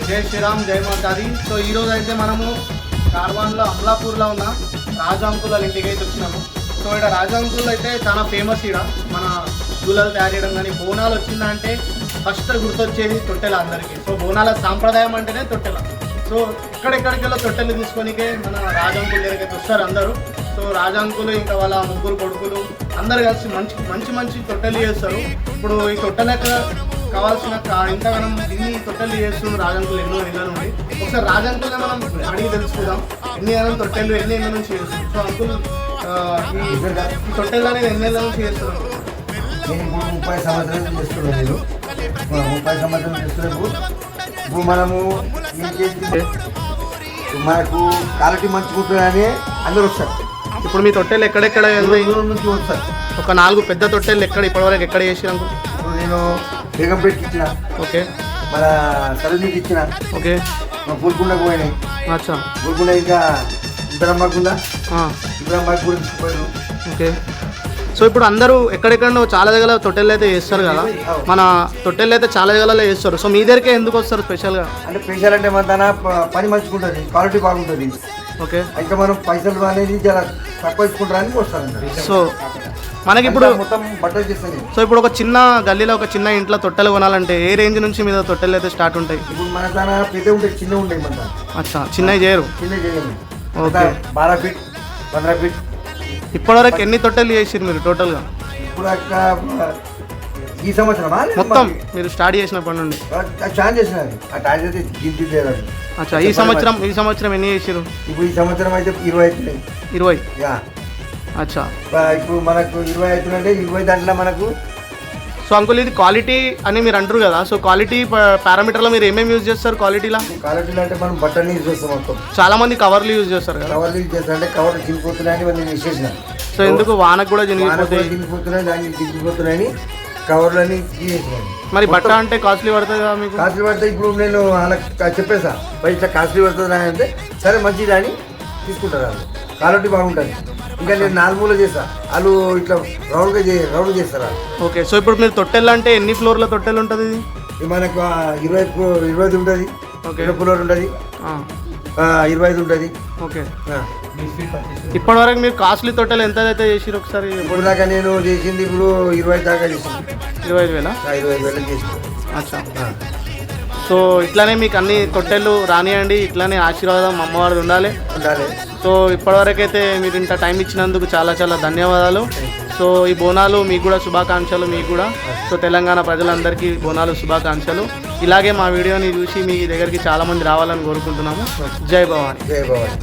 జై శ్రీరామ్, జై మాతాది. సో ఈరోజు అయితే మనము కార్వాన్లో అమలాపూర్లో ఉన్న రాజా అంకుల్ వాళ్ళ ఇంటికి అయితే వచ్చినాము. సో ఇక్కడ రాజా అంకుల్ అయితే చాలా ఫేమస్. ఇక్కడ మన దూలలు తయారు చేయడం కానీ బోనాలు వచ్చిందంటే ఫస్ట్ గుర్తొచ్చేది తొట్టెల అందరికీ. సో బోనాల సాంప్రదాయం అంటేనే తొట్టెల. సో ఎక్కడెక్కడికెళ్ళో తొట్టెలు తీసుకొనికే మన రాజా అంకుల్ దగ్గరికి అయితే వస్తారు అందరూ. సో రాజా అంకుల్ ఇంకా వాళ్ళ ముగ్గురు కొడుకులు అందరు కలిసి మంచి మంచి తొట్టెలు చేస్తారు. ఇప్పుడు ఈ తొట్టెలకు కావాల్సిన ఇంతగానం ఇన్ని తొట్టెలు చేస్తున్నారు రాజంకులు ఎన్నో ఇళ్ళ నుండి. ఒకసారి రాజంకుల్ని మనం అడిగి తెలుసుకుందాం ఎన్ని ఏళ్ళ తొట్టెలు ఎన్ని ఏళ్ళ నుంచి చేస్తారు. సో అంకుల్ ఈ తొట్టెలు అనేది ఎన్ని ఏళ్ళ నుంచి చేస్తున్నారు? నేను ఇప్పుడు 30 సంవత్సరాలు చేస్తున్నాను. నేను 30 సంవత్సరాలు చేస్తున్నప్పుడు ఇప్పుడు మనము మనకు క్వాలిటీ మంచిగా ఉంటుందని అందరూ వస్తారు. ఇప్పుడు మీ తొట్టెలు ఎక్కడెక్కడ నుంచి వస్తారు. ఒక 4 పెద్ద తొట్టెలు ఎక్కడ ఇప్పటివరకు ఎక్కడ చేసి అంకుల్? ఇప్పుడు నేను బేగంపేటకి ఇచ్చిన, ఓకే, మన సరళీకి ఇచ్చిన, ఓకే, మా పూలకుండకు పోయినాయి. అచ్చా, పూలకుండ ఇంకా ఇబ్రహ్మకుండ కూడా తీసుకుపోయారు. ఓకే. సో ఇప్పుడు అందరూ ఎక్కడెక్కడో చాలా దగ్గర తొట్టెలు అయితే చేస్తారు కదా, మన తొట్టెలు అయితే చాలా దగ్గరలో చేస్తారు. సో మీ దగ్గరికి ఎందుకు వస్తారు స్పెషల్గా? అంటే స్పెషల్ అంటే మన దాని పని మంచిగా ఉంటుంది, క్వాలిటీ బాగుంటుంది. ఓకే, ఇంకా మనం పైసలు అనేది చాలా తక్కువ ఇచ్చుకుంటారని వస్తారంట. సో మనకి ఇప్పుడు మొత్తం బట్టలు చేస్తాను. సో ఇప్పుడు ఒక చిన్న గల్లీలో ఒక చిన్న ఇంట్లో తొట్టెలు కొనాలంటే ఏ రేంజ్ నుంచి మీద తొట్టెలు అయితే స్టార్ట్ ఉంటాయి? ఇప్పుడు మన దాని పెద్ద ఉంటాయి, చిన్న ఉంటాయి. మన దాని అచ్చా, చిన్నవి చేయరు. చిన్న చేయము. Okay, 12 feet 15 feet. ఇప్పటివరకు ఎన్ని తొట్టెలు చేసిరు మీరు టోటల్గా? ఇప్పుడు ఈ సంవత్సరం మొత్తం మీరు స్టార్ట్ చేసినప్పటి నుండి ఛాన్స్ చేసినది ఆ టార్చ్ అయితే గింటి లేదు. అచ్చా, ఈ సంవత్సరం ఎన్ని చేసిరు? ఇప్పుడు ఈ సంవత్సరం అయితే 20 అవుతున్నాయి. 20? అచ్చా, ఇప్పుడు మనకు 20 అవుతుందంటే 20 దాంట్లో మనకు. సో అంకుల్ ఇది క్వాలిటీ అని మీరు అంటారు కదా, సో క్వాలిటీ పారామీటర్లో మీరు ఏమేమి యూజ్ చేస్తారు క్వాలిటీలో? క్వాలిటీలో అంటే మనం బట్టలు యూజ్ చేస్తాం. మొత్తం చాలా మంది కవర్లు యూజ్ చేస్తారు కదా. కవర్లు యూజ్ చేస్తారు అంటే కవర్లు చినిపోతున్నాయని నేను విశేషణ. సో ఎందుకు వానకు కూడా చినిపోతున్నాయి, దానికి చినిపోతున్నాయని కవర్లని తీసేసినాను. మరి బట్ట అంటే కాస్ట్లీ పడుతుంది కదా మీకు? కాస్ట్లీ పడుతుంది. ఇప్పుడు నేను వాళ్ళకి చెప్పేసా ఇట్లా కాస్ట్లీ పడుతుంది అంటే సరే మంచిది అని తీసుకుంటారు. వాళ్ళు క్వాలిటీ బాగుంటుంది. ఇంకా నేను 4 మూల చేస్తా, వాళ్ళు ఇట్లా రౌండ్ చేస్తారా. ఓకే, సో ఇప్పుడు మీరు తొట్టెలు అంటే ఎన్ని ఫ్లోర్ల తొట్టెలు ఉంటుంది? ఇది మనకు 20 ఉంటుంది, 20 ఫ్లోర్ ఉంటుంది, 25 ఉంటుంది. ఓకే, ఇప్పటి వరకు మీరు కాస్ట్లీ తొట్టెలు ఎంత అయితే చేసిరు ఒకసారి? ఇప్పుడు దాకా నేను చేసింది ఇప్పుడు 20 దాకా చేసింది. 25,000? 25,000 చేసింది. అచ్చా, సో ఇట్లానే మీకు అన్ని తొట్టెలు రానియండి, ఇట్లానే ఆశీర్వాదం అమ్మవారిది ఉండాలి. సో ఇప్పటివరకు అయితే మీరు ఇంత టైం ఇచ్చినందుకు చాలా చాలా ధన్యవాదాలు. సో ఈ బోనాలు మీకు కూడా శుభాకాంక్షలు. మీకు కూడా సో తెలంగాణ ప్రజలందరికీ బోనాలు శుభాకాంక్షలు. ఇలాగే మా వీడియోని చూసి మీ దగ్గరికి చాలామంది రావాలని కోరుకుంటున్నాము. జై భవాని. జై భవాని.